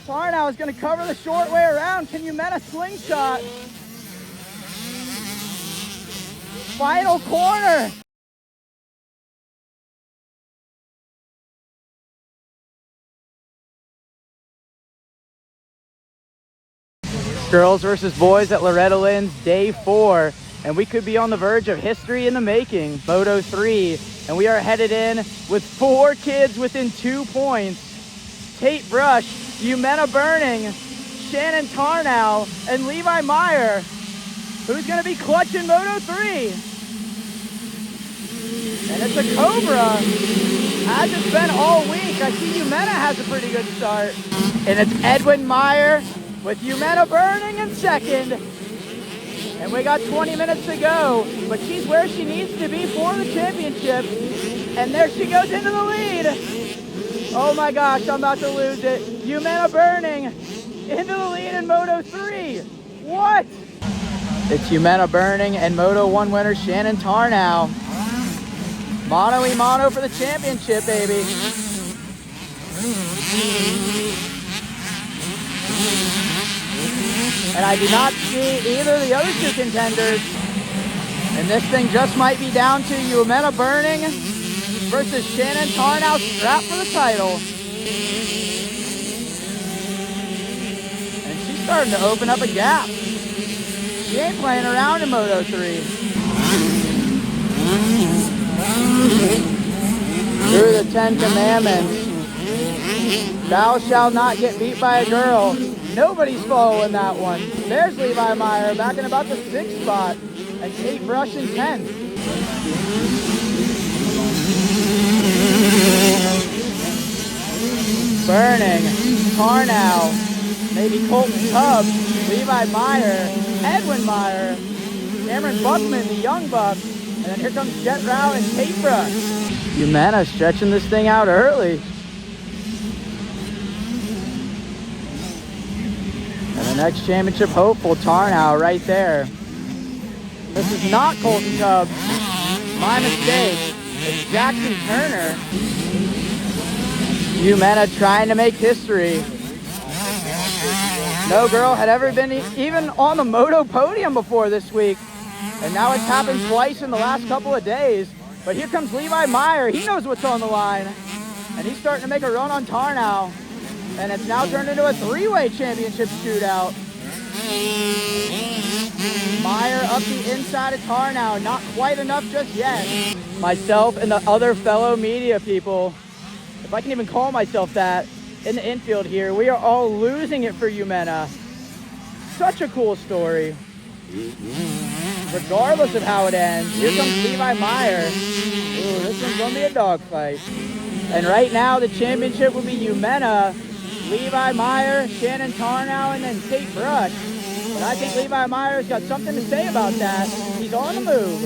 Tarnow is going to cover the short way around. Can Yumena slingshot? Final corner. Girls versus boys at Loretta Lynn's day 4, and we could be on the verge of history in the making. Moto 3, and we are headed in with 4 kids within 2 points. Tate Brush, Yumena Burning, Shannon Tarnow, and Levi Meyer. Who's gonna be clutching Moto 3? And it's a Cobra. As it's been all week, I see Yumena has a pretty good start. And it's Edwin Meyer with Yumena Burning in second. And we got 20 minutes to go, but she's where she needs to be for the championship. And there she goes into the lead. Oh my gosh, I'm about to lose it. Yumena Burning into the lead in Moto 3. What? It's Yumena Burning and Moto 1 winner Shannon Tarnow. Mono for the championship, baby. And I do not see either of the other 2 contenders. And this thing just might be down to Yumena Burning versus Shannon Tarnow strapped for the title. And she's starting to open up a gap. She ain't playing around in Moto 3. Through the 10 commandments, thou shalt not get beat by a girl. Nobody's following that one. There's Levi Meyer back in about the 6th spot, and Tate Brush in 10th. Burning, Tarnow, maybe Colton Tubbs, Levi Meyer, Edwin Meyer, Cameron Buckman, the young buck, and then here comes Jet Rao and Tate Brush. Yumena stretching this thing out early. And the next championship hopeful, Tarnow, right there. This is not Colton Tubbs. My mistake. It's Jackson Turner. Yumena trying to make history. No girl had ever been even on the Moto podium before this week. And now it's happened twice in the last couple of days. But here comes Levi Meyer. He knows what's on the line. And he's starting to make a run on Tarnow. And it's now turned into a 3-way championship shootout. Meyer up the inside of Tarnow. Not quite enough just yet. Myself and the other fellow media people, if I can even call myself that, in the infield here, we are all losing it for Yumena. Such a cool story. Regardless of how it ends, here comes Levi Meyer. Ooh, this one's gonna be a dogfight. And right now, the championship will be Yumena, Levi Meyer, Shannon Tarnow, and then Tate Brush. But I think Levi Meyer's got something to say about that. He's on the move.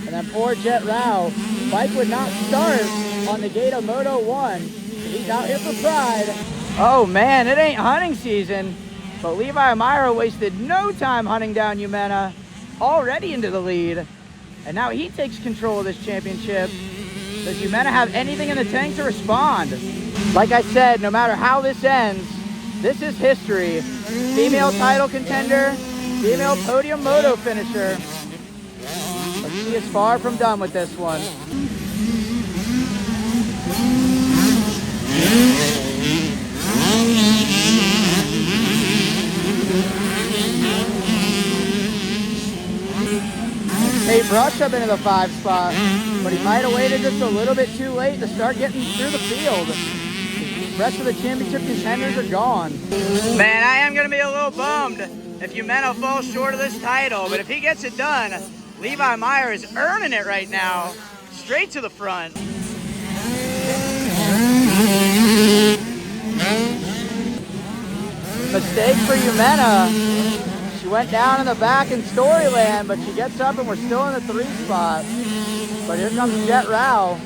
And then poor Jet Rao. Bike would not start on the gate of Moto 1. He's out here for pride. Oh man, it ain't hunting season. But Levi Meyer wasted no time hunting down Yumena. Already into the lead. And now he takes control of this championship. Does Yumena have anything in the tank to respond? Like I said, no matter how this ends, this is history. Female title contender, female podium moto finisher. But she is far from done with this one. Tate Brush up into the 5 spot, but he might have waited just a little bit too late to start getting through the field. The rest of the championship contenders are gone. Man, I am going to be a little bummed if Yumena falls short of this title, but if he gets it done, Levi Meyer is earning it right now, straight to the front. Mistake for Yumena. She went down in the back in Storyland, but she gets up and we're still in the 3 spot. But here comes Jet Rao.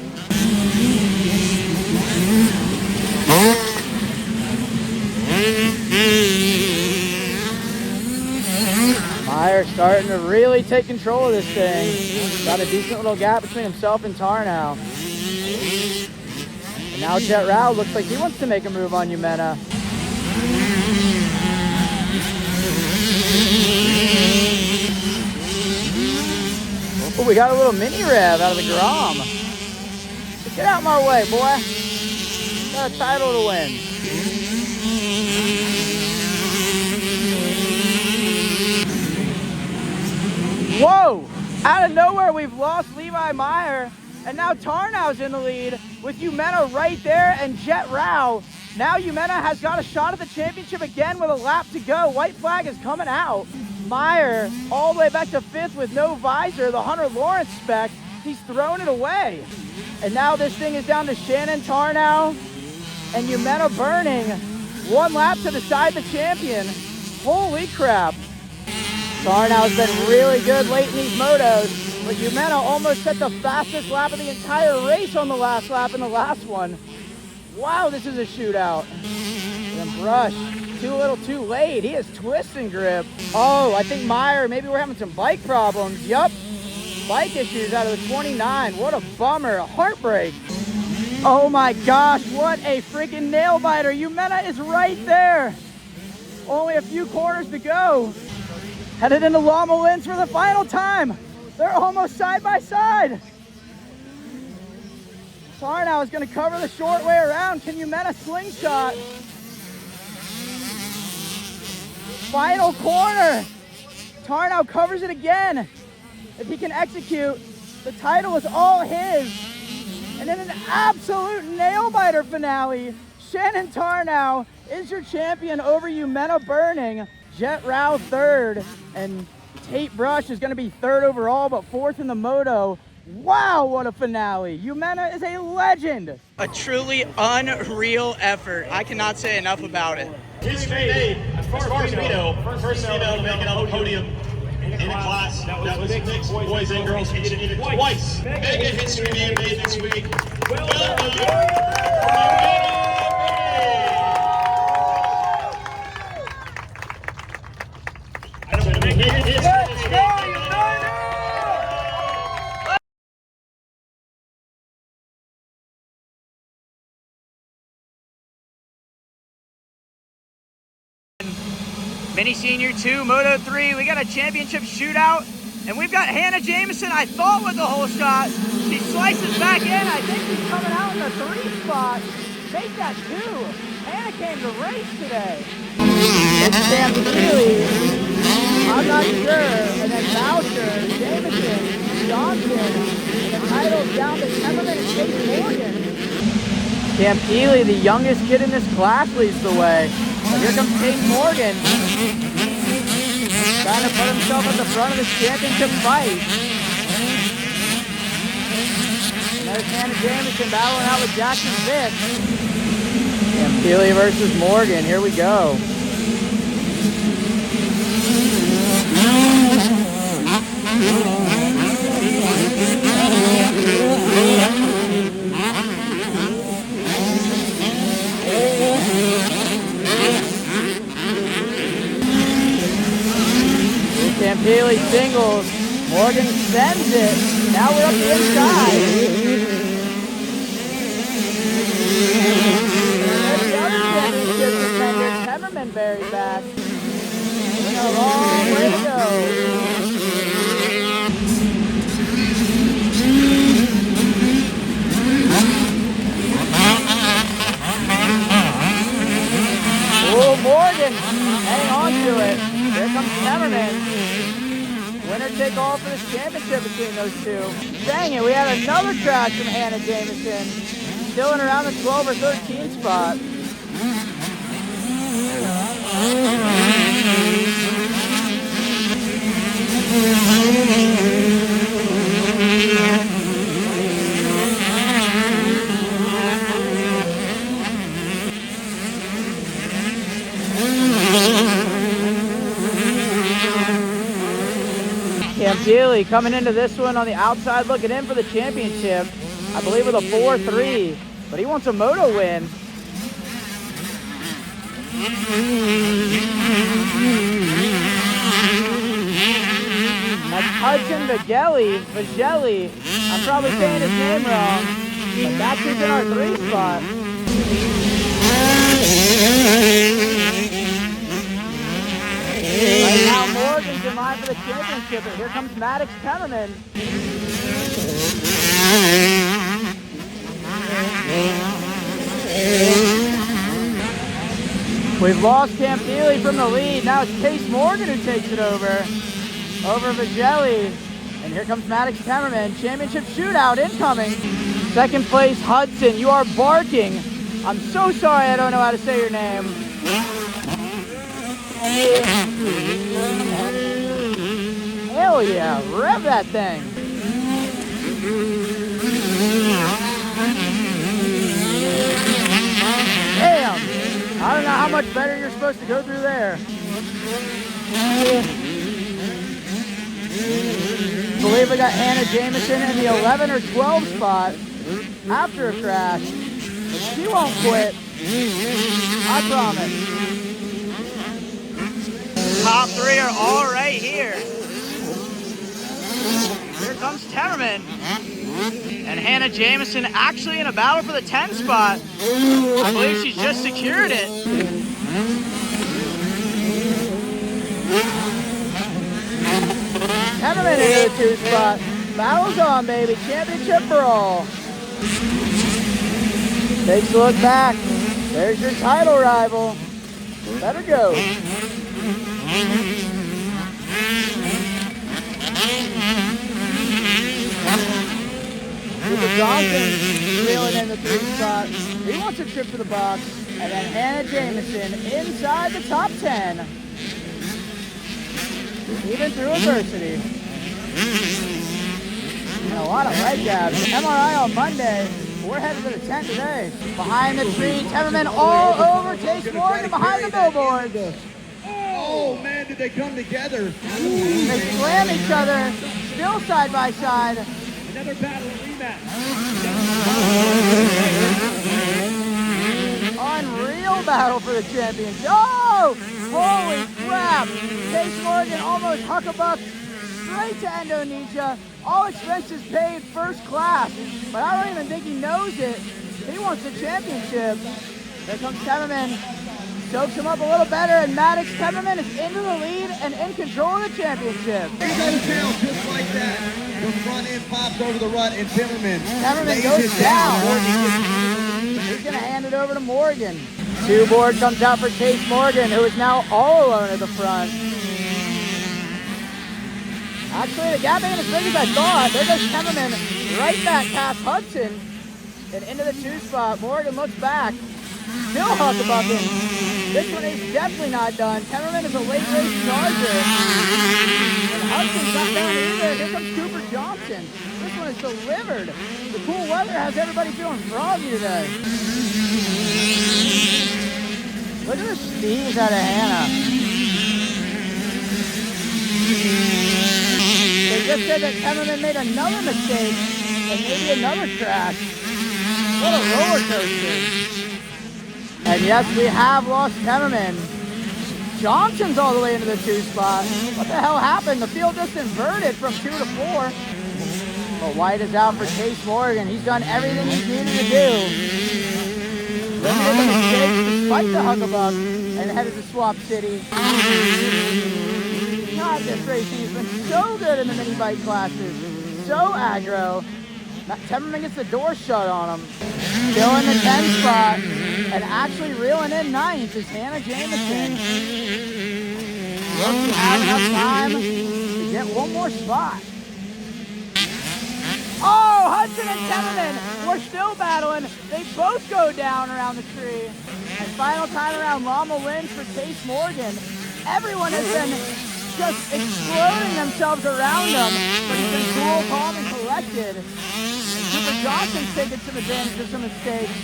Meyer starting to really take control of this thing. Got a decent little gap between himself and Tarnow. And now Jet Rao looks like he wants to make a move on Yumena. Oh, we got a little mini rev out of the Grom. Get out my way, boy. Got a title to win. Whoa! Out of nowhere, we've lost Levi Meyer, and now Tarnow's in the lead with Umena right there and Jet Rao. Now Umena has got a shot at the championship again with a lap to go. White flag is coming out. Meyer all the way back to 5th with no visor, the Hunter Lawrence spec. He's thrown it away. And now this thing is down to Shannon Tarnow and Umena burning. One lap to decide the champion. Holy crap. Tarnow's been really good late in these motos, but Umena almost set the fastest lap of the entire race on the last lap in the last one. Wow, this is a shootout. And Brush, too little too late. He is twisting grip. Oh, I think Meyer, maybe we're having some bike problems. Yup, bike issues out of the 29. What a bummer, a heartbreak. Oh my gosh, what a freaking nail biter. Umena is right there. Only a few corners to go. Headed into Loma Linz for the final time. They're almost side by side. Tarnow is going to cover the short way around. Can Umena slingshot? Final corner. Tarnow covers it again. If he can execute, the title is all his. And in an absolute nail-biter finale, Shannon Tarnow is your champion over Umena Burning. Jet Rao 3rd, and Tate Brush is going to be 3rd overall, but 4th in the moto. Wow, what a finale. Umena is a legend. A truly unreal effort. I cannot say enough about it. History made, as far as we know, first female to make it on the podium in a class that was mixed boys and girls, and she did it twice. Mega history being made this week. Well done. Mini Senior 2, Moto 3, we got a championship shootout, and we've got Hannah Jameson, I thought with the whole shot. She slices back in, I think she's coming out in the 3 spot. Make that 2. Hannah came to race today. It's Sam Keeley, I'm not sure, and then Boucher, Jameson, Johnson, and the title's down to Temmerman and Tate Morgan. Cam Keeley, the youngest kid in this class, leads the way. And here comes Tate Morgan, trying to put himself at the front of the championship fight. And there's Hannah Jameson battling out with Jackson Vick. Cam Keeley versus Morgan, here we go. Cam Keeley singles, Morgan sends it, now we're up the inside. There's the other championship contender, Temmerman buried back. We got a long way to go. Oh, Morgan, hang on to it. Here comes Temmerman. Winner take all for this championship between those two. Dang it, we had another crash from Hannah Jameson. Still in around the 12 or 13 spot. Cam Keeley coming into this one on the outside looking in for the championship. I believe with a 4-3, but he wants a moto win. That's Hudson Vagelli. I'm probably saying his name wrong, but that's who's in our 3 spot. the championship, and here comes Maddox Temmerman. We've lost Camp Neely from the lead. Now it's Case Morgan who takes it over Vigelli. And here comes Maddox Temmerman. Championship shootout incoming. Second place, Hudson. You are barking. I'm so sorry I don't know how to say your name. Hell yeah, rev that thing. Damn. I don't know how much better you're supposed to go through there. I believe we got Hannah Jameson in the 11 or 12 spot after a crash. She won't quit. I promise. Top three are all right here. Here comes Temmerman. And Hannah Jameson actually in a battle for the 10 spot. I believe she's just secured it. Temmerman into the 2 spot. Battle's on, baby. Championship for all. Takes a look back. There's your title rival. Better go. Cooper Johnson reeling in the 3 spot. He wants a trip to the box. And then Hannah Jameson inside the top 10. Even through adversity. And a lot of leg jabs. MRI on Monday. We're headed to the tent today. Behind the tree, Temmerman all over Case Morgan behind the billboard. Oh man, did they come together? They slam each other, still side by side. Another battle rematch. Unreal battle for the championship. Oh, holy crap. Case Morgan almost huckabuck straight to Indonesia. All expenses paid, first class. But I don't even think he knows it. He wants the championship. There comes Temmerman. Soaks him up a little better, and Maddox Temmerman is into the lead and in control of the championship. He's out of town just like that. The front end pops over the rut, and Temmerman goes down. He's going to hand it over to Morgan. 2 board comes out for Case Morgan, who is now all alone at the front. Actually, the gap ain't as big as I thought. There goes Temmerman right back past Hudson and into the 2 spot. Morgan looks back. Still huckabucking. This one is definitely not done. Temmerman is a late race charger. And Hudson's not down either. Here comes Cooper Johnson. This one is delivered. The cool weather has everybody feeling froggy today. Look at the steams out of Hannah. They just said that Temmerman made another mistake and maybe another crash. What a roller coaster. And yes, we have lost Temmerman. Johnson's all the way into the 2 spot. What the hell happened? The field just inverted from 2 to 4. But White is out for Case Morgan. He's done everything he's needed to do. Limited the mistakes despite the huckabuck and headed to Swap City. God, this racing has been so good in the mini bike classes. So aggro. Temmerman gets the door shut on him. Still in the 10 spot. And actually reeling in 9th is Hannah Jameson. Looks to have enough time to get one more spot. Oh, Hudson and Temmerman were still battling. They both go down around the tree. And final time around, Llama wins for Case Morgan. Everyone has been just exploding themselves around him, but he's been cool, calm, and collected. And Cooper Johnson's taken some advantage of some mistakes.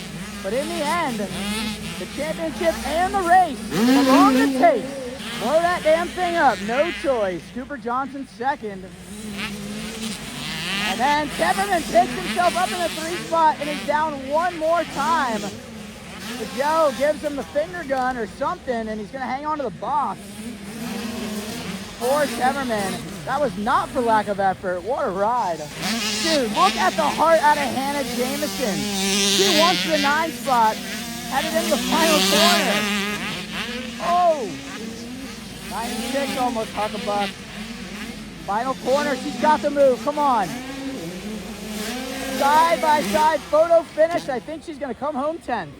But in the end, the championship and the race are on the tape. Blow that damn thing up, no choice. Cooper Johnson second. And then Temmerman picks himself up in the 3 spot and is down one more time. The Joe gives him the finger gun or something, and he's going to hang on to the box. Poor Temmerman. That was not for lack of effort. What a ride. Dude, look at the heart out of Hannah Jameson. She wants the 9 spot, headed into the final corner. Oh! 96 almost huckabuck. Final corner, she's got the move, come on. Side by side photo finish. I think she's gonna come home 10th.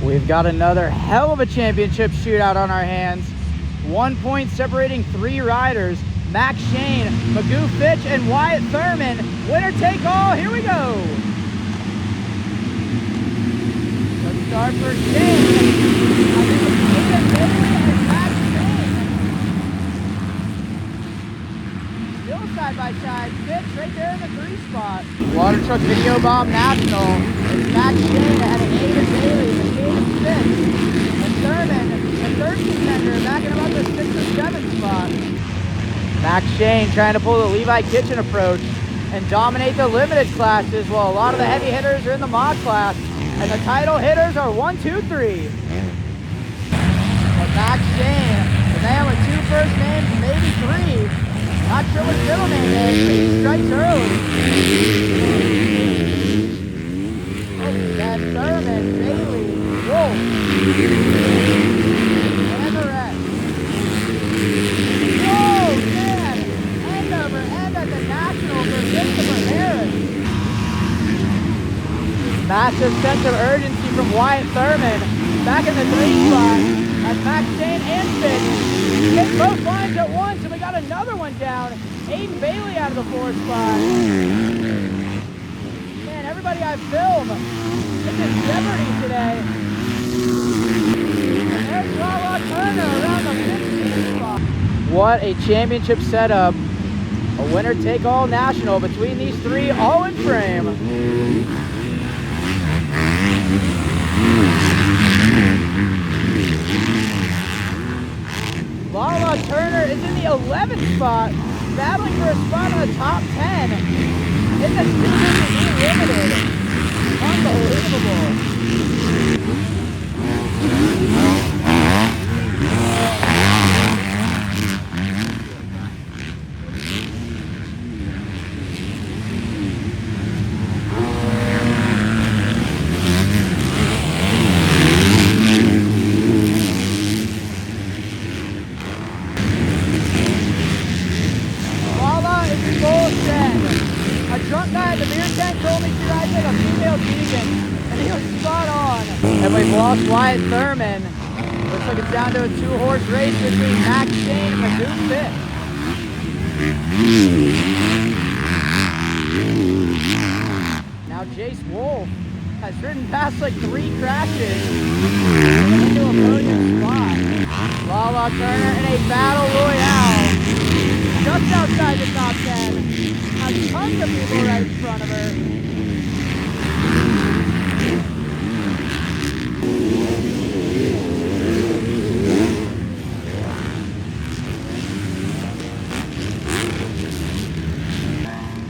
We've got another hell of a championship shootout on our hands. 1 point separating 3 riders. Max Shane, Magoo Fitch, and Wyatt Thurman. Winner take all, here we go. Let's start for Shane. I think it's Aiden Bailey and Max Shane. Still side by side. Fitch right there in the 3 spot. Water Truck Video Bomb National. It's Max Shane and Aiden Bailey, the Aiden Fitch. And Thurman, the 3rd contender, backing him up to 6th or 7th spot. Max Shane trying to pull the Levi Kitchen approach and dominate the limited classes while a lot of the heavy hitters are in the mod class. And the title hitters are 1, 2, 3. But Max Shane, the man with 2 first names, maybe 3. Not sure what his middle name is, but he strikes early. Oh, that's Thurman, Bailey, Wolf, and the rest. Oh, man! End over end at the Nationals for Christopher Harris. Massive sense of urgency from Wyatt Thurman. Back in the 3 spot as Max Shane and Fitch hit both lines at once, and we got another one down. Aiden Bailey out of the 4 spot. Man, everybody I film, it's in jeopardy today. And there's Lala Turner around the 15th spot. What a championship setup. A winner-take-all national between these 3, all in frame. Lala Turner is in the 11th spot, battling for a spot in the top 10. In the Super Limited. Unbelievable. A drunk guy at the beer tent told me she rides like a female vegan, and he was spot on. And we've lost Wyatt Thurman. Looks like it's down to a 2-horse race between Max Shane and Magoo Fitch. Now Jace Wolf has ridden past like 3 crashes into a podium spot. Lala Turner in a battle royale. Just outside the top 10. Has tons of people right in front of her.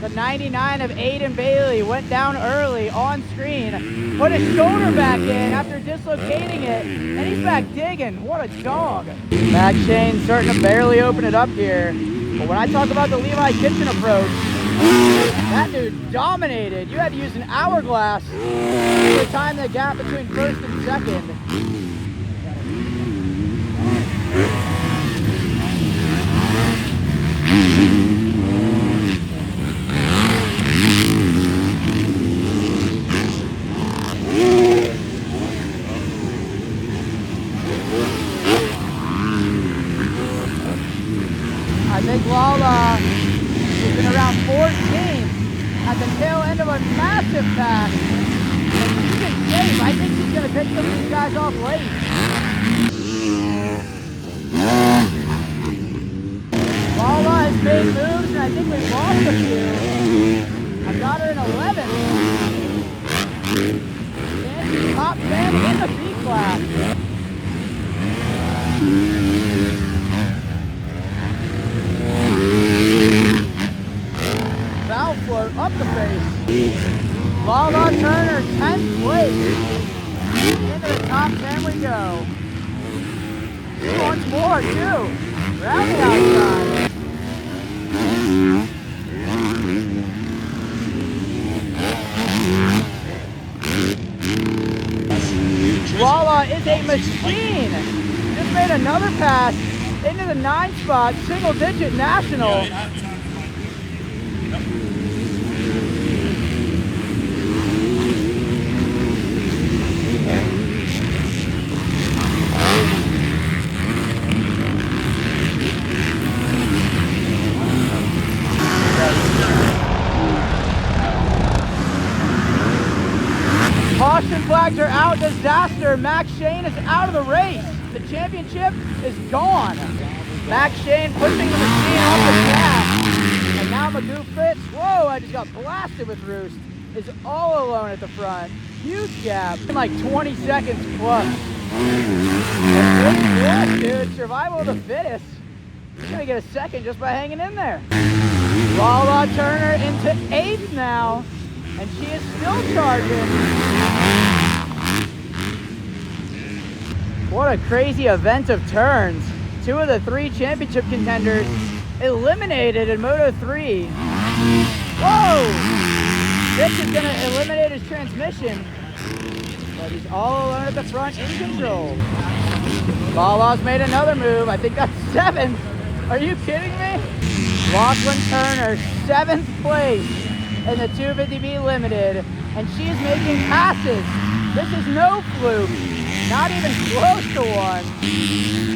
The 99 of Aiden Bailey went down early on screen, put his shoulder back in after dislocating it, and he's back digging. What a dog. Max Shane starting to barely open it up here. But when I talk about the Levi Kitchen approach, that dude dominated. You had to use an hourglass to time the gap between 1st and 2nd. I think Lala is in around 14th at the tail end of a massive pack. And she's in shape. I think she's going to pick some of these guys off late. Lala has made moves, and I think we've lost a few. I've got her in 11th. And she's top 10 in the B class. Foul float up the face. Lala Turner, 10th place. Into the top 10 we go. Once more, too. Around the outside. Lala is a machine. Just made another pass into the 9 spot, single digit national. Caution flags are out. Disaster. Max Shane is out of the race. The championship is gone. Max Shane pushing the machine off the gas. And now Magoo Fitz, whoa, I just got blasted with Roost, is all alone at the front. Huge gap. In like 20 seconds plus. Yeah, dude. Survival of the fittest. He's going to get a second just by hanging in there. Lala Turner into 8th now. And she is still charging. What a crazy event of turns. 2 of the 3 championship contenders eliminated in Moto 3. Whoa! This is gonna eliminate his transmission. But he's all alone at the front in control. Lala's made another move. I think that's 7th. Are you kidding me? Lachlan Turner, 7th place in the 250B Limited, and she is making passes. This is no fluke, not even close to one.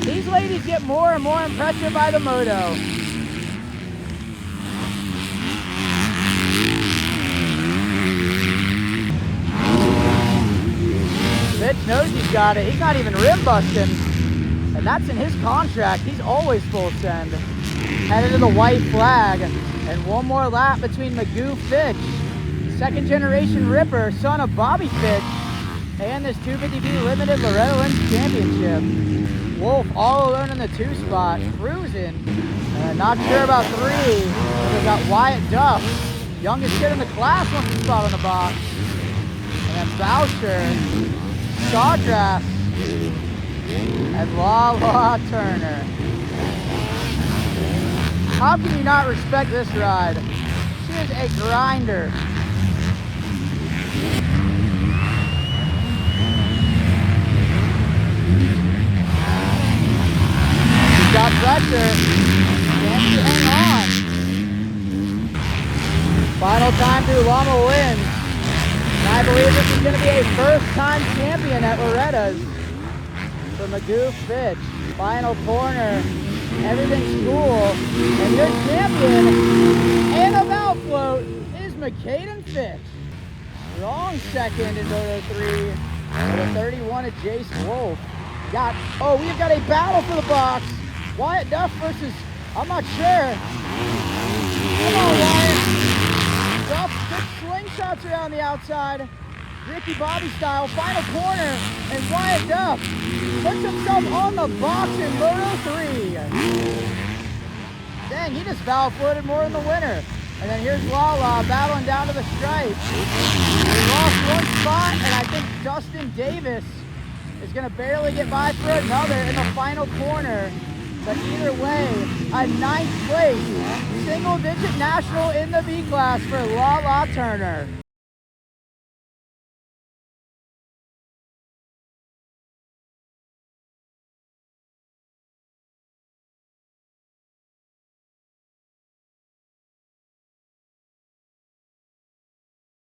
These ladies get more and more impressive by the moto. Fitch knows he's got it. He's not even rim busting, and that's in his contract. He's always full send. Headed to the white flag. And one more lap between Magoo Fitch, second generation Ripper, son of Bobby Fitch, and this 250B Limited Loretta Lynn's Championship. Wolf all alone in the 2 spot, cruising. Not sure about 3, but we got Wyatt Duff, youngest kid in the class, wants a spot on the box. And then Boucher, Sawgrass, and Lala Turner. How can you not respect this ride? She is a grinder. She's got pressure. Can she hang on? Final time through Llama wins. And I believe this is going to be a first-time champion at Loretta's for Magoo Fitch. Final corner. Everything's cool, and your champion and a bow float is McCaden Fitch. Strong second in Moto 3 with a 31 at Jace Wolf. We've got a battle for the box. Wyatt Duff versus, I'm not sure. Come on, Wyatt. Duff, good slingshots around the outside. Ricky Bobby style, final corner, and Wyatt Duff puts himself on the box in Moto 3. Dang, he just valve floated more in the winner. And then here's Lala battling down to the stripe. He lost 1 spot, and I think Dustin Davis is going to barely get by for another in the final corner. But either way, a 9th place, single-digit national in the B class for Lala Turner.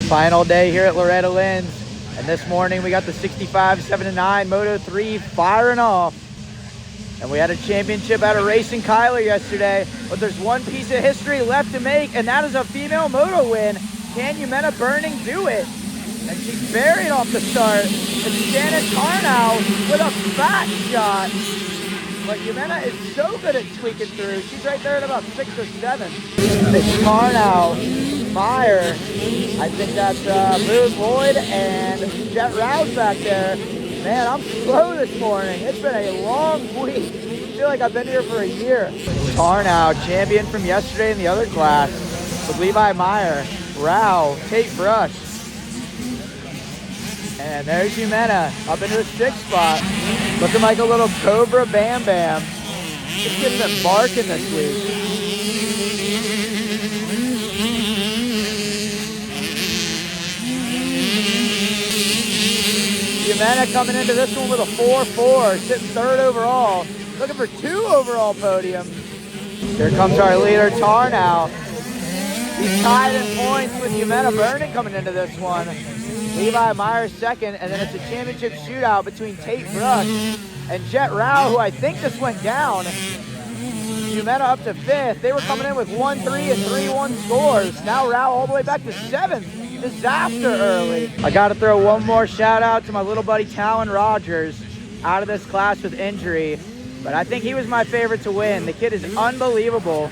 Final day here at Loretta Lynn's, and this morning we got the 65 7-9 Moto 3 firing off, and we had a championship out of Racing Kyler yesterday, but there's one piece of history left to make, and that is a female moto win. Can Jimena Burning do it? And she's buried off the start. It's Shannon Tarnow with a fat shot, but Jimena is so good at squeaking through. She's right there at about 6 or 7. It's Tarnow, Meyer, I think that's Moon Lloyd and Jet Rouse back there. Man, I'm slow this morning. It's been a long week. I feel like I've been here for a year. Tarnow, champion from yesterday in the other class with Levi Meyer, Rao, Tate Brush. And there's Jimena up into the 6th spot. Looking like a little Cobra Bam Bam. This kid's been barking this week. Yumena coming into this one with a 4-4, sitting 3rd overall. Looking for 2 overall podiums. Here comes our leader, Tar now. He's tied in points with Yumena Vernon coming into this one. Levi Myers 2nd, and then it's a championship shootout between Tate Brush and Jet Rao, who I think just went down. Yumena up to 5th. They were coming in with 1-3 and 3-1 scores. Now Rao all the way back to 7th. Disaster early. I got to throw one more shout out to my little buddy Talon Rogers, out of this class with injury. But I think he was my favorite to win. The kid is unbelievable.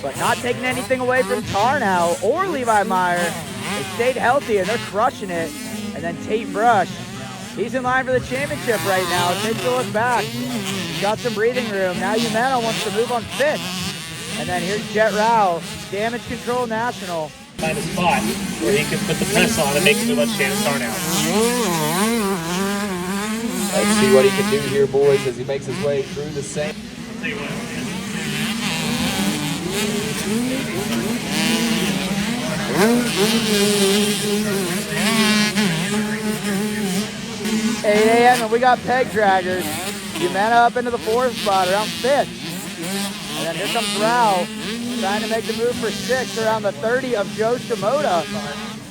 But not taking anything away from Tar now or Levi Meyer. They stayed healthy and they're crushing it. And then Tate Brush, he's in line for the championship right now. Takes a look back. He's got some breathing room. Now Yumena wants to move on 5th. And then here's Jet Rao, Damage Control National. Find a spot where he can put the press on and make too much Shannon Tar now. Let's see what he can do here, boys, as he makes his way through the same. I'll tell you what. 8 a.m. and we got peg draggers. Yumena up into the 4th spot, around 5th. And then here comes Rao, trying to make the move for 6th around the 30 of Joe Shimoda.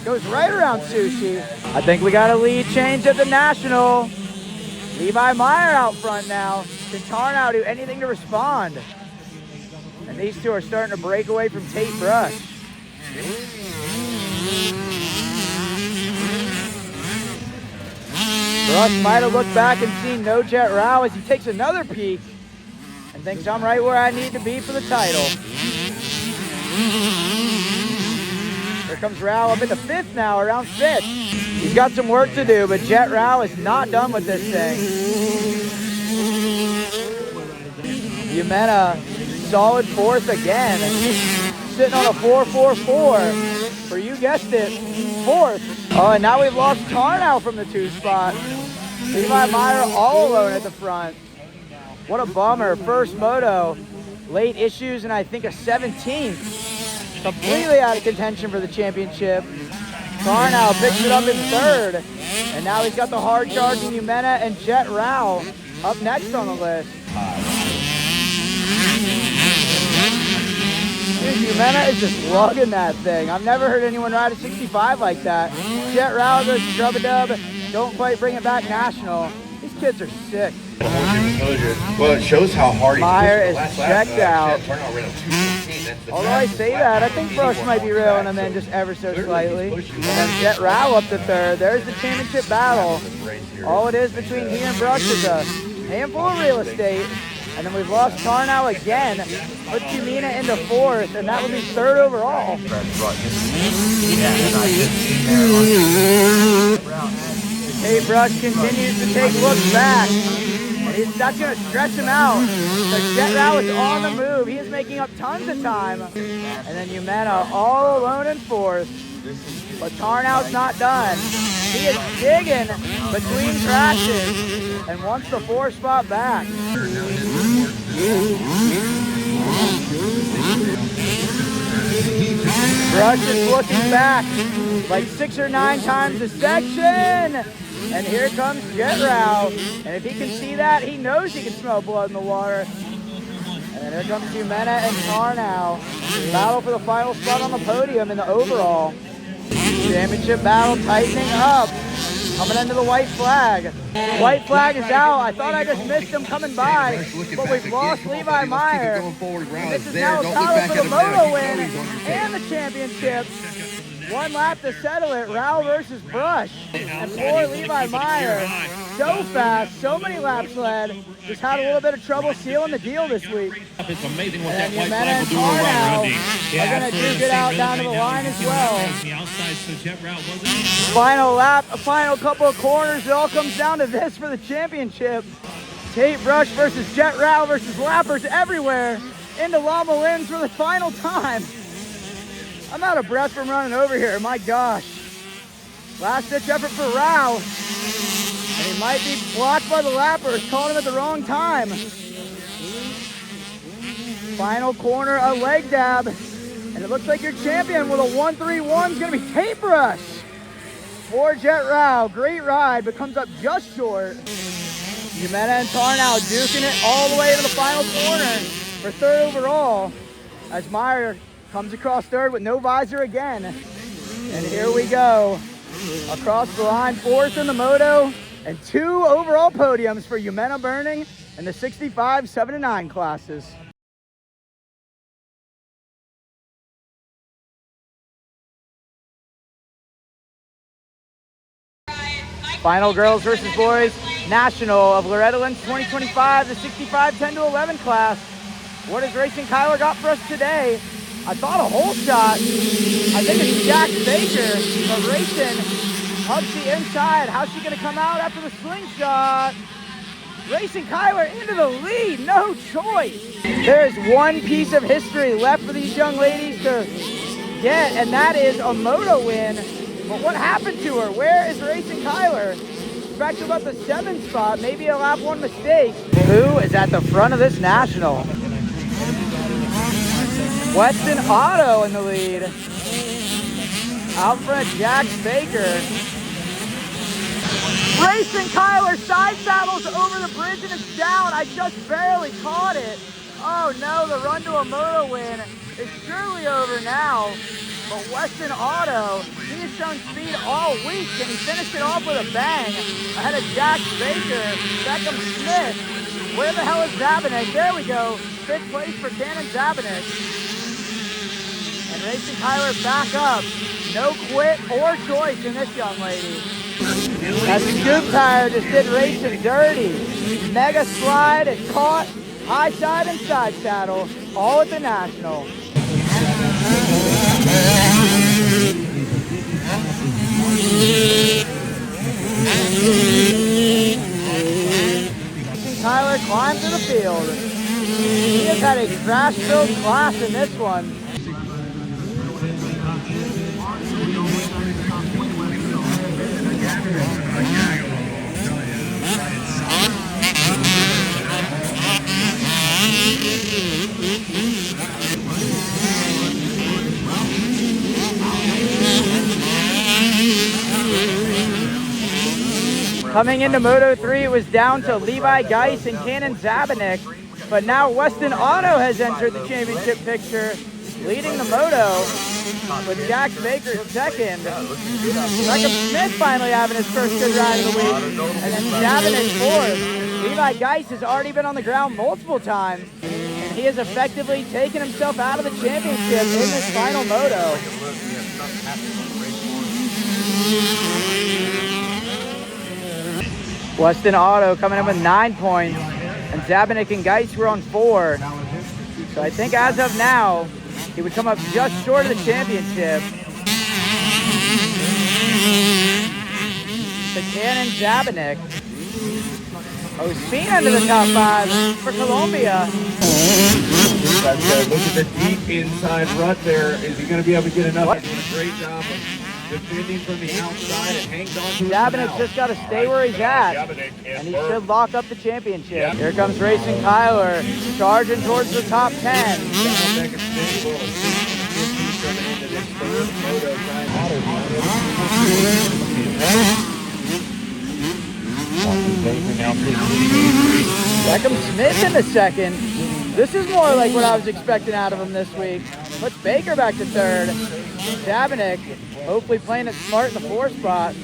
Goes right around Sushi. I think we got a lead change at the National. Levi Meyer out front now. Can Tar now do anything to respond? And these two are starting to break away from Tate Brush. Brush might have looked back and seen no Jet Rao as he takes another peek and thinks I'm right where I need to be for the title. Here comes Rao up into 5th now, around 5th. He's got some work to do, but Jet Rao is not done with this thing. Yumena, solid 4th again. Sitting on a 4-4-4 for, you guessed it, 4th. Oh, and now we've lost Tar now from the 2 spot. Levi Meyer all alone at the front. What a bummer. First moto, late issues, and I think a 17th. Completely out of contention for the championship. Tar now picks it up in 3rd. And now he's got the hard charging Yumena and Jet Rao up next on the list. Dude, Yumena is just lugging that thing. I've never heard anyone ride a 65 like that. Jet Rao goes Drub-a-dub. Don't quite bring it back national. These kids are sick. Well, it shows how hard Meyer is checked out. Although I say that, I think Brush might be reeling him in just ever so slightly. And then Jet Rao up to 3rd. There's the championship battle. All it is between he and Brush is a handful of real estate. And then we've lost Tar now again. Put Yumena into 4th, and that would be 3rd overall. Tate Brush continues to take looks back. And that's going to stretch him out. So Jet Rao is on the move. He is making up tons of time. And then Yumena all alone in 4th. But Tarnow's not done. He is digging between crashes and wants the 4 spot back. Brush is looking back like 6 or 9 times a section. And here comes Jet Rao. And if he can see that, he knows he can smell blood in the water. And then here comes Yumena and Tarnow. Battle for the final spot on the podium in the overall. Championship battle tightening up. Coming into the white flag. White flag is out. I thought I just missed him coming by, but we've lost Levi Meyer. This is now a battle for the moto win and the championship. 1 lap to settle it. Rao versus Brush. And poor Levi Meyer. So fast, so many laps led. Just had a little bit of trouble sealing the deal this week. It's amazing what And that white Yumena flag will and do around Tarnow Grundy. are going to duke it out down to the line as well. The outside, so Jet Rao wasn't. Final lap, a final couple of corners. It all comes down to this for the championship. Tate Brush versus Jet Rao versus lappers everywhere into Llama Lynn's for the final time. I'm out of breath from running over here, my gosh. Last ditch effort for Rao. And he might be blocked by the lappers, calling him at the wrong time. Final corner, a leg dab. And it looks like your champion with a 1-3-1 is going to be Paintbrush. For Jet Rao, great ride, but comes up just short. Jimena and Tarnow duking it all the way to the final corner for third overall. As Meyer comes across third with no visor again. And here we go. Across the line, fourth in the moto, and 2 overall podiums for Jimena Burning in the 65, 7-9 classes. Final girls versus boys national of Loretta Lynn's 2025, the 65, 10-11 class. What has Racing Kyler got for us today? I thought a hole shot. I think it's Jack Baker, but Racing hugs the inside. How's she gonna come out after the slingshot? Racing Kyler into the lead, no choice. There is one piece of history left for these young ladies to get, and that is a moto win. But what happened to her? Where is Racing Kyler? Back to about the 7th spot, maybe a lap 1 mistake. Who is at the front of this national? Weston Otto in the lead. Out front, Jack Baker. Racing Kyler side saddles over the bridge and it's down. I just barely caught it. Oh no, the run to a moto win is surely over now. But Weston Otto, he has shown speed all week and he finished it off with a bang. Ahead of Jack Baker, Beckham Smith. Where the hell is Zabanek? There we go. 5th place for Cannon Zabanek. And Racing Kyler back up. No quit or choice in this young lady. That scoop tire just did Racing dirty. Mega slide and caught, high side and side saddle, all at the national. Tyler climbs to the field. He has had a crash-filled class in this one. Coming into Moto 3, it was down to Levi Geis and Cannon Zabanek, but now Weston Otto has entered the championship picture, leading the Moto with Jack Baker second. Beckham Smith finally having his first good ride of the week, and then Zabanek fourth. Levi Geis has already been on the ground multiple times, and he has effectively taken himself out of the championship in this final Moto. Weston Otto coming in with 9 points, and Zabanek and Geis were on 4. So I think as of now, he would come up just short of the championship. To Cannon Zabanek. Oh, Spina into the top 5 for Colombia. Look at the deep inside rut there. Is he going to be able to get enough? He's doing a great job of defending from the outside and hangs on to it. Zabanek just got to stay where he's at, and he should lock up the championship. Here comes Racing Kyler, charging towards the top 10. Beckham Smith in the second. This is more like what I was expecting out of him this week. Puts Baker back to third. Zabanek hopefully playing it smart in the 4th spot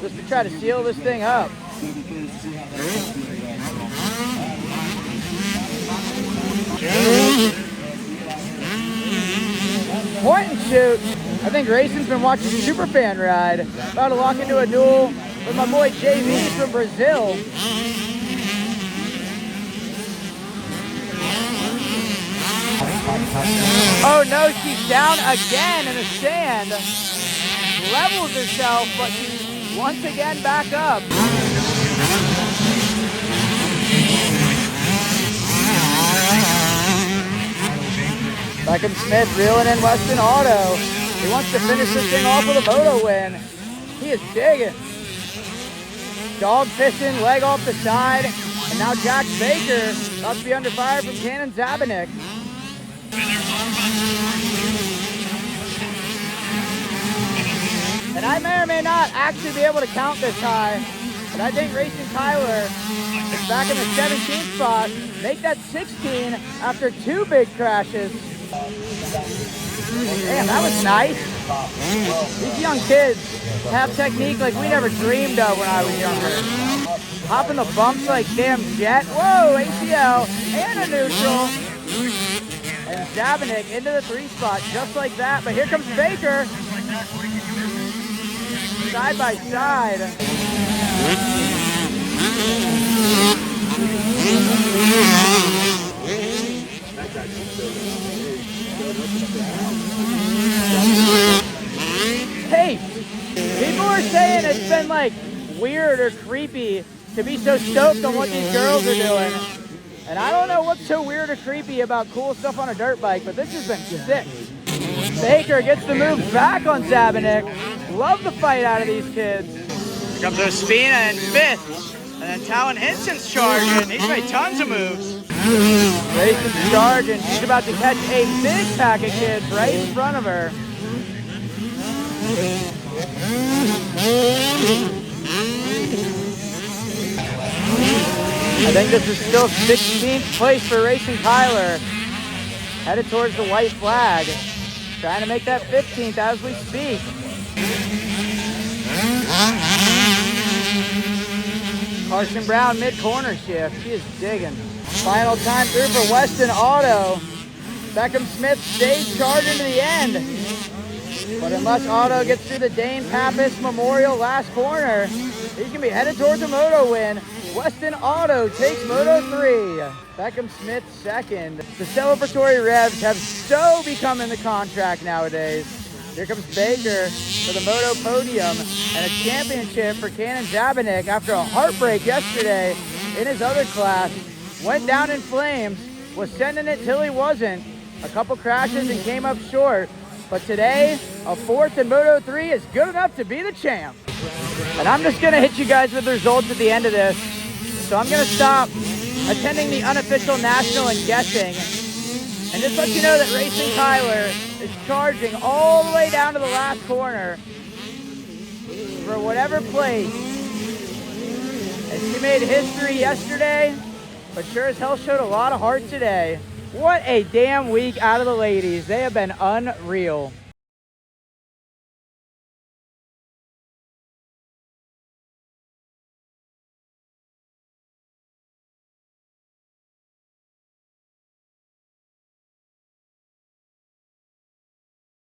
just to try to seal this thing up. Point and shoot. I think Grayson's been watching Superfan ride. About to lock into a duel with my boy JV from Brazil. Oh no, she's down again in the sand. Levels herself, but she's once again back up. Beckham Smith reeling in Weston Otto. He wants to finish this thing off with a moto win. He is digging. Dog fishing, leg off the side. And now Jack Baker about to be under fire from Cannon Zabanek. And I may or may not actually be able to count this high, but I think Racing Kyler is back in the 17th spot. Make that 16 after 2 big crashes. Damn, that was nice. These young kids have technique like we never dreamed of when I was younger. Hopping the bumps like damn jet. Whoa, ACL and a neutral. And Zabanik into the 3 spot just like that. But here comes Baker. Side by side. Hey, people are saying it's been like weird or creepy to be so stoked on what these girls are doing. And I don't know what's so weird or creepy about cool stuff on a dirt bike, but this has been sick. Baker gets the move back on Zabanik. Love the fight out of these kids. Here comes Ospina in 5th. And then Talon Hinson's charging. He's made tons of moves. Grayson's charging. She's about to catch a big pack of kids right in front of her. I think this is still 16th place for Racing Kyler. Headed towards the white flag. Trying to make that 15th as we speak. Carson Brown mid-corner shift. She is digging. Final time through for Weston Auto. Beckham Smith stays charging to the end. But unless Auto gets through the Dane Pappas Memorial last corner, he's going to be headed towards a moto win. Weston Auto takes Moto 3. Beckham Smith second. The celebratory revs have so become in the contract nowadays. Here comes Baker for the moto podium and a championship for Cannon Zabanik after a heartbreak yesterday in his other class. Went down in flames, was sending it till he wasn't. A couple crashes and came up short. But today, a 4th in Moto 3 is good enough to be the champ. And I'm just going to hit you guys with the results at the end of this. So I'm going to stop attending the unofficial national and guessing. And just let you know that Racing Kyler is charging all the way down to the last corner for whatever place. And she made history yesterday, but sure as hell showed a lot of heart today. What a damn week out of the ladies. They have been unreal.